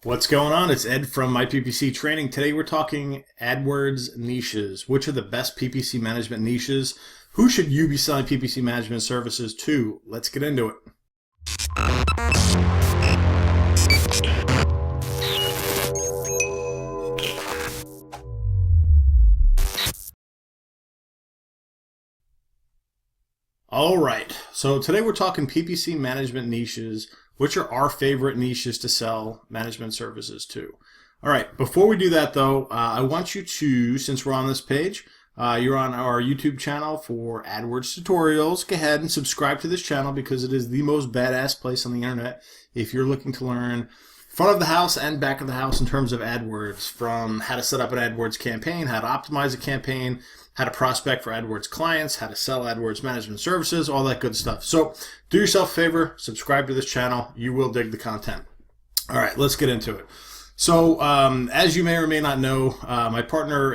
What's going on? It's Ed from My PPC Training. Today we're talking AdWords niches. Which are the best PPC management niches? Who should you be selling PPC management services to? Let's get into it. All right, so today we're talking PPC management niches. Which are our favorite niches to sell management services to? All right, before we do that though, I want you to, since we're on this page, you're on our YouTube channel for AdWords tutorials. Go ahead and subscribe to this channel because it is the most badass place on the internet if you're looking to learn front of the house and back of the house in terms of AdWords, from how to set up an AdWords campaign, how to optimize a campaign, how to prospect for AdWords clients, how to sell AdWords management services, all that good stuff. So do yourself a favor, subscribe to this channel. You will dig the content. All right, let's get into it. So as you may or may not know, my partner,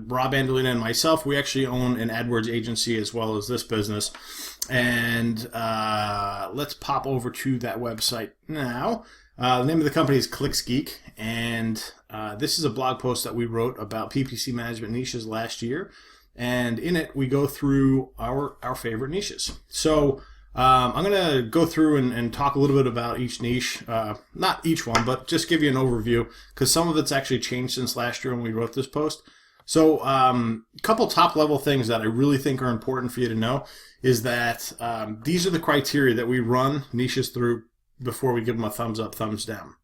Rob Andolina, and myself, we actually own an AdWords agency as well as this business. And let's pop over to that website now. The name of the company is ClicksGeek, and this is a blog post that we wrote about PPC management niches last year. And in it, we go through our favorite niches. So I'm going to go through and talk a little bit about each niche. Not each one, but just give you an overview, because some of it's actually changed since last year when we wrote this post. So a couple top level things that I really think are important for you to know is that these are the criteria that we run niches through before we give them a thumbs up, thumbs down.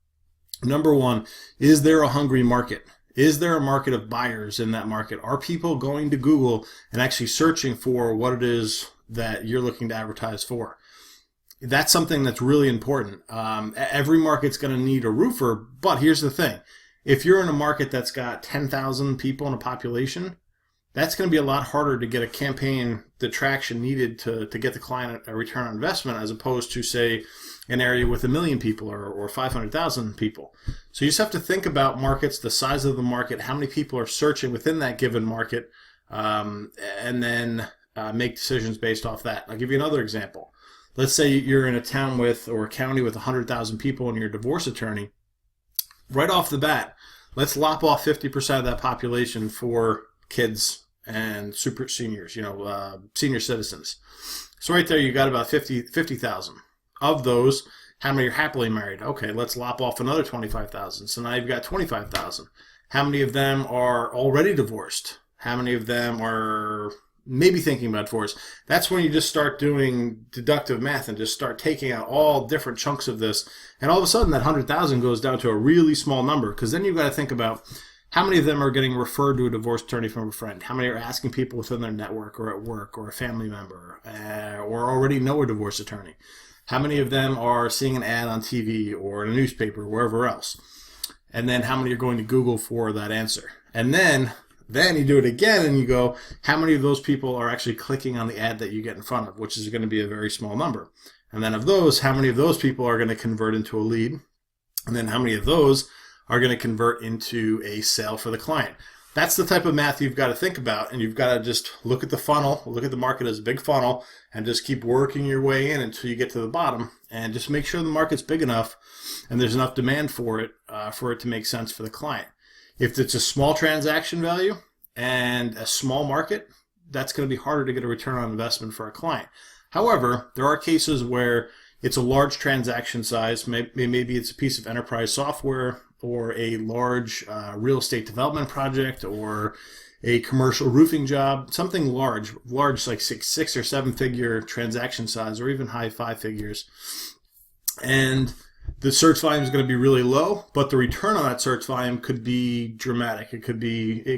Number one, is there a hungry market? Is there a market of buyers in that market? Are people going to Google and actually searching for what it is that you're looking to advertise for? That's something that's really important. Every market's going to need a roofer, but here's the thing. If you're in a market that's got 10,000 people in a population, that's going to be a lot harder to get a campaign, the traction needed to get the client a return on investment, as opposed to, say, an area with 1 million people or 500,000 people. So you just have to think about markets, the size of the market, how many people are searching within that given market, and then make decisions based off that. I'll give you another example. Let's say you're in a town with, or a county with 100,000 people and you're a divorce attorney. Right off the bat, let's lop off 50% of that population for kids and super seniors, senior citizens. So right there, you got about 50,000. Of those, how many are happily married? Okay, let's lop off another 25,000. So now you've got 25,000. How many of them are already divorced? How many of them are maybe thinking about divorce? That's when you just start doing deductive math and just start taking out all different chunks of this. And all of a sudden, that 100,000 goes down to a really small number, because then you've got to think about how many of them are getting referred to a divorce attorney from a friend? How many are asking people within their network or at work or a family member or already know a divorce attorney? How many of them are seeing an ad on TV or in a newspaper or wherever else? And then how many are going to Google for that answer? And then you do it again and you go, how many of those people are actually clicking on the ad that you get in front of, which is going to be a very small number. And then of those, how many of those people are going to convert into a lead? And then how many of those are going to convert into a sale for the client? That's the type of math you've got to think about, and you've got to just look at the funnel, look at the market as a big funnel, and just keep working your way in until you get to the bottom, and just make sure the market's big enough and there's enough demand for it to make sense for the client. If it's a small transaction value and a small market, that's going to be harder to get a return on investment for a client. However, there are cases where it's a large transaction size. Maybe it's a piece of enterprise software or a large real estate development project or a commercial roofing job, something large like six or seven figure transaction size, or even high 5 figures. And the search volume is going to be really low, but the return on that search volume could be dramatic. It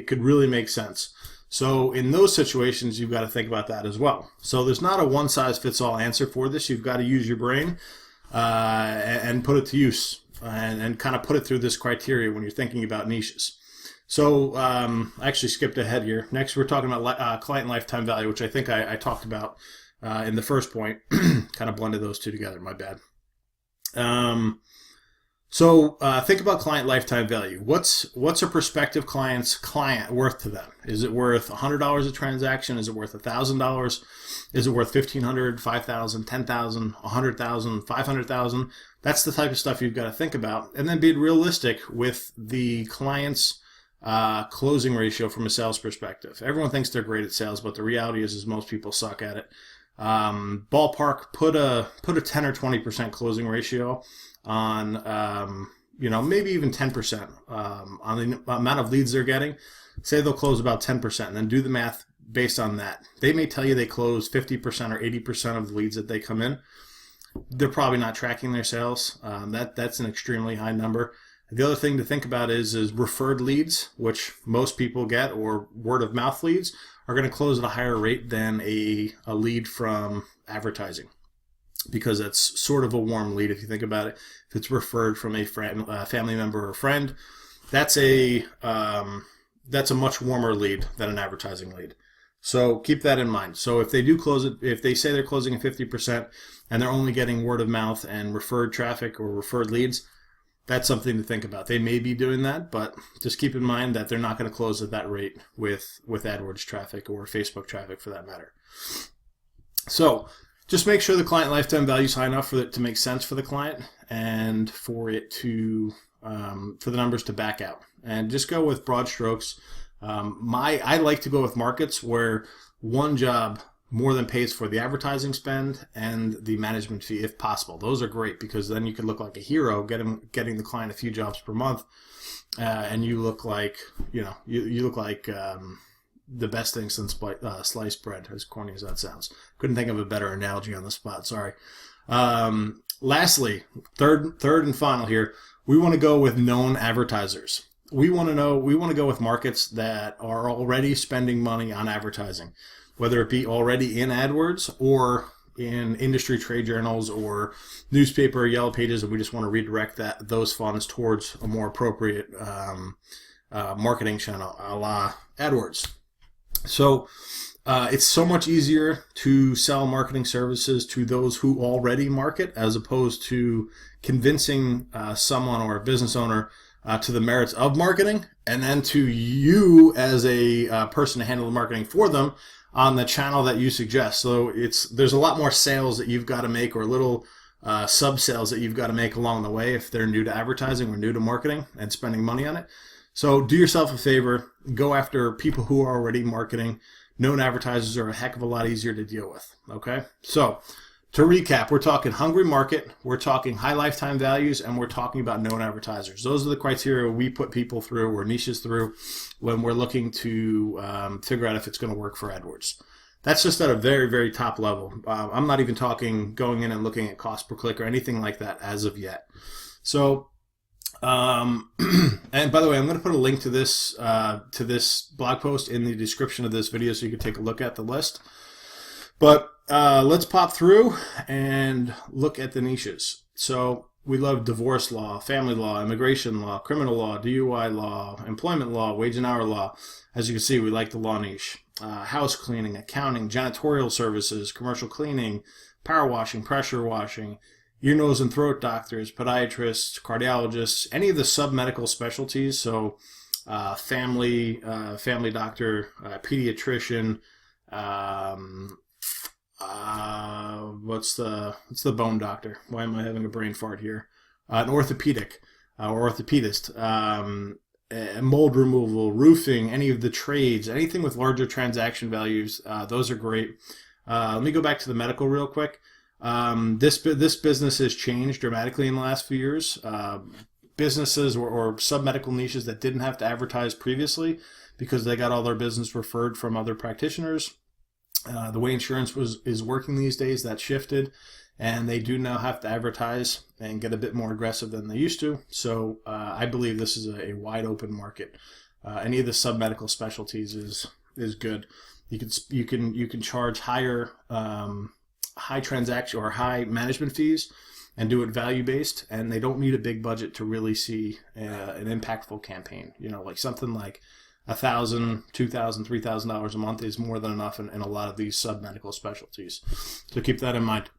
could really make sense. So in those situations, you've got to think about that as well. So there's not a one-size-fits-all answer for this. You've got to use your brain and put it to use and kind of put it through this criteria when you're thinking about niches. So I actually skipped ahead here. Next, we're talking about client lifetime value, which I think I talked about in the first point. Kind of blended those two together. My bad. So think about client lifetime value. What's a prospective client's client worth to them? Is it worth $100 a transaction? Is it worth $1,000? Is it worth $1,500, $5,000, $10,000, $100,000, $500,000? That's the type of stuff you've got to think about, and then be realistic with the client's closing ratio from a sales perspective. Everyone thinks they're great at sales, but the reality is most people suck at it. Ballpark, put a 10 or 20% closing ratio on, maybe even 10% on the amount of leads they're getting. Say they'll close about 10%, and then do the math based on that. They may tell you they close 50% or 80% of the leads that they come in. They're probably not tracking their sales. That's an extremely high number. The other thing to think about is referred leads, which most people get, or word of mouth leads, are going to close at a higher rate than a lead from advertising, because it's sort of a warm lead if you think about it. If it's referred from a friend, family member or friend, that's a much warmer lead than an advertising lead. So keep that in mind. So if they do close it, if they say they're closing at 50% and they're only getting word of mouth and referred traffic or referred leads, that's something to think about. They may be doing that, but just keep in mind that they're not going to close at that rate with AdWords traffic or Facebook traffic for that matter. So just make sure the client lifetime value is high enough for it to make sense for the client and for it to for the numbers to back out. And just go with broad strokes. I like to go with markets where one job more than pays for the advertising spend and the management fee if possible. Those are great because then you can look like a hero getting the client a few jobs per month, and you look like you look like the best thing since sliced bread, as corny as that sounds. Couldn't think of a better analogy on the spot, sorry. Lastly, third and final here, we want to go with known advertisers. We want to go with markets that are already spending money on advertising, whether it be already in AdWords or in industry trade journals or newspaper or yellow pages, and we just want to redirect those funds towards a more appropriate marketing channel, a la AdWords. So it's so much easier to sell marketing services to those who already market, as opposed to convincing someone or a business owner to the merits of marketing, and then to you as a person to handle the marketing for them on the channel that you suggest. So there's a lot more sales that you've got to make, or little sub sales that you've got to make along the way if they're new to advertising or new to marketing and spending money on it. So do yourself a favor, go after people who are already marketing. Known advertisers are a heck of a lot easier to deal with. Okay, so to recap, we're talking hungry market, we're talking high lifetime values, and we're talking about known advertisers. Those are the criteria we put people through, or niches through, when we're looking to figure out if it's going to work for AdWords. That's just at a very, very top level. I'm not even talking going in and looking at cost per click or anything like that as of yet. So, and by the way, I'm going to put a link to this blog post in the description of this video so you can take a look at the list. But let's pop through and look at the niches. So we love divorce law, family law, immigration law, criminal law, DUI law, employment law, wage and hour law. As you can see, we like the law niche. House cleaning, accounting, janitorial services, commercial cleaning, power washing, pressure washing, ear, nose, and throat doctors, podiatrists, cardiologists, any of the submedical specialties. So family doctor, pediatrician, what's the bone doctor? Why am I having a brain fart here? An orthopedic or orthopedist, mold removal, roofing, any of the trades, anything with larger transaction values. Those are great. Let me go back to the medical real quick. This business has changed dramatically in the last few years. Businesses or submedical niches that didn't have to advertise previously because they got all their business referred from other practitioners. The way insurance is working these days, that shifted, and they do now have to advertise and get a bit more aggressive than they used to. So I believe this is a wide open market. Any of the submedical specialties is good. You can charge high transaction or high management fees and do it value based, and they don't need a big budget to really see an impactful campaign. Like something like $1,000, $2,000, $3,000 a month is more than enough in a lot of these submedical specialties. So keep that in mind.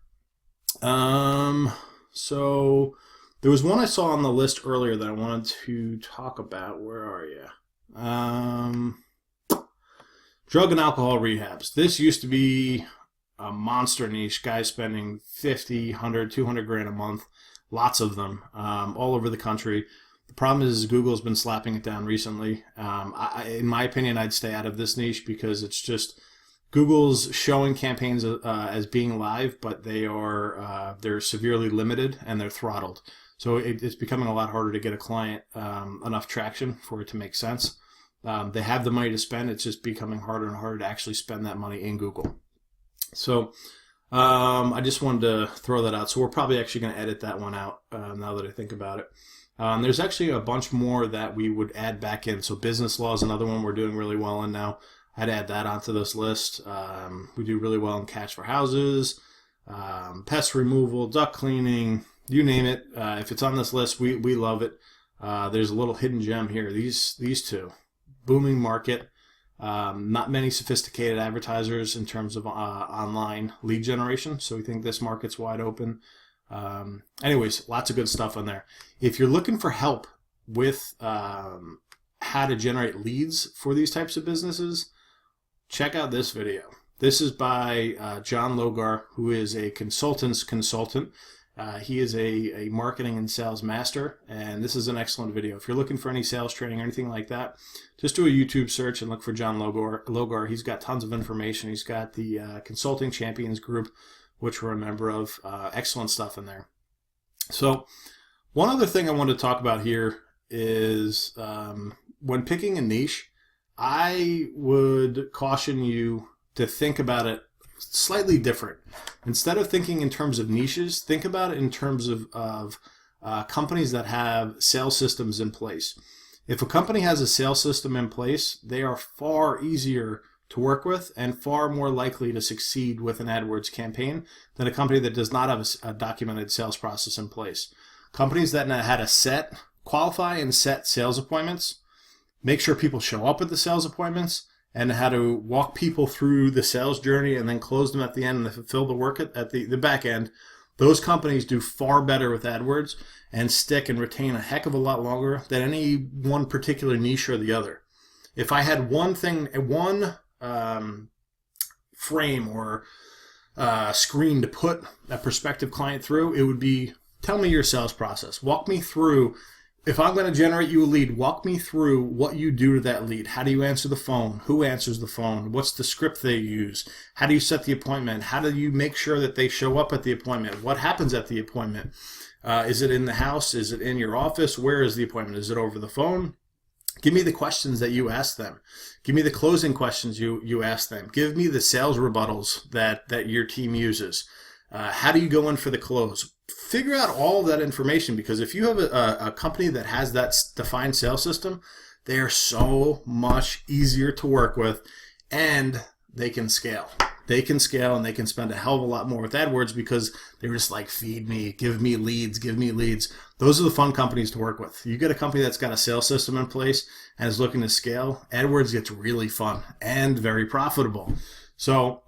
So There was one I saw on the list earlier that I wanted to talk about. Where are you? Drug and alcohol rehabs. This used to be a monster niche. Guys spending 50, 100, 200 grand a month. Lots of them all over the country. The problem is Google's been slapping it down recently. In my opinion, I'd stay out of this niche because it's just Google's showing campaigns as being live, but they're severely limited and they're throttled. So it's becoming a lot harder to get a client enough traction for it to make sense. They have the money to spend. It's just becoming harder and harder to actually spend that money in Google. So I just wanted to throw that out. So we're probably actually going to edit that one out now that I think about it. There's actually a bunch more that we would add back in. So business law is another one we're doing really well in now. I'd add that onto this list. We do really well in cash for houses, pest removal, duct cleaning, you name it. If it's on this list, we love it. There's a little hidden gem here. These two. Booming market. Not many sophisticated advertisers in terms of online lead generation. So we think this market's wide open. Anyways, lots of good stuff on there. If you're looking for help with how to generate leads for these types of businesses, check out this video. This is by John Logar, who is a consultant's consultant. He is a marketing and sales master, and this is an excellent video. If you're looking for any sales training or anything like that, just do a YouTube search and look for John Logar. He's got tons of information. He's got the Consulting Champions group, which we're a member of. Excellent stuff in there. So one other thing I want to talk about here is when picking a niche, I would caution you to think about it slightly different. Instead of thinking in terms of niches, think about it in terms of companies that have sales systems in place. If a company has a sales system in place, they are far easier to work with and far more likely to succeed with an AdWords campaign than a company that does not have a documented sales process in place. Companies that know how to qualify and set sales appointments, make sure people show up at the sales appointments, and how to walk people through the sales journey and then close them at the end and fulfill the work at the back end, those companies do far better with AdWords and stick and retain a heck of a lot longer than any one particular niche or the other. If I had one frame or screen to put a prospective client through, it would be, tell me your sales process. Walk me through. If I'm going to generate you a lead, walk me through what you do to that lead. How do you answer the phone? Who answers the phone? What's the script they use? How do you set the appointment? How do you make sure that they show up at the appointment? What happens at the appointment? Is it in the house? Is it in your office? Where is the appointment? Is it over the phone? Give me the questions that you ask them. Give me the closing questions you ask them. Give me the sales rebuttals that your team uses. How do you go in for the close? Figure out all of that information, because if you have a company that has that defined sales system, they are so much easier to work with, and they can scale. They can scale and they can spend a hell of a lot more with AdWords because they're just like, feed me, give me leads, give me leads. Those are the fun companies to work with. You get a company that's got a sales system in place and is looking to scale, AdWords gets really fun and very profitable. So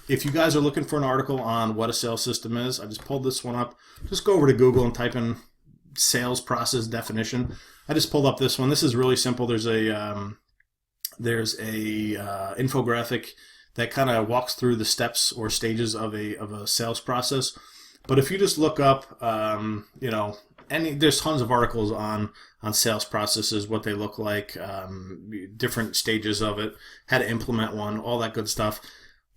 if you guys are looking for an article on what a sales system is, I just pulled this one up. Just go over to Google and type in sales process definition. I just pulled up this one. This is really simple. There's a infographic that kind of walks through the steps or stages of a sales process. But if you just look up, there's tons of articles on sales processes, what they look like, different stages of it, how to implement one, all that good stuff.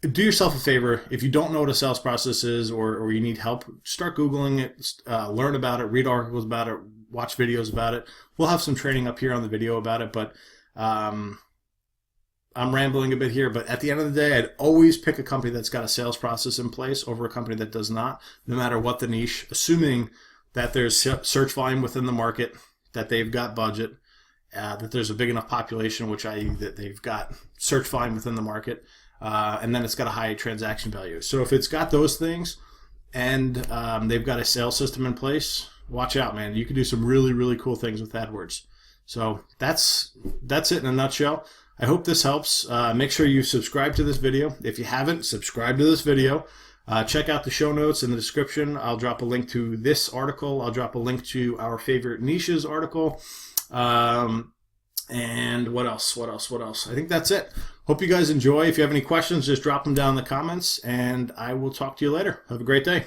Do yourself a favor. If you don't know what a sales process is or you need help, start Googling it, learn about it, read articles about it, watch videos about it. We'll have some training up here on the video about it, but I'm rambling a bit here. But at the end of the day, I'd always pick a company that's got a sales process in place over a company that does not, no matter what the niche, assuming that there's search volume within the market, that they've got budget, that there's a big enough population, that they've got search volume within the market, and then it's got a high transaction value. So if it's got those things and they've got a sales system in place, watch out, man. You can do some really, really cool things with AdWords. So that's it in a nutshell. I hope this helps. Make sure you subscribe to this video. If you haven't, subscribe to this video. Check out the show notes in the description. I'll drop a link to this article. I'll drop a link to our favorite niches article. And what else? I think that's it. Hope you guys enjoy. If you have any questions, just drop them down in the comments, and I will talk to you later. Have a great day.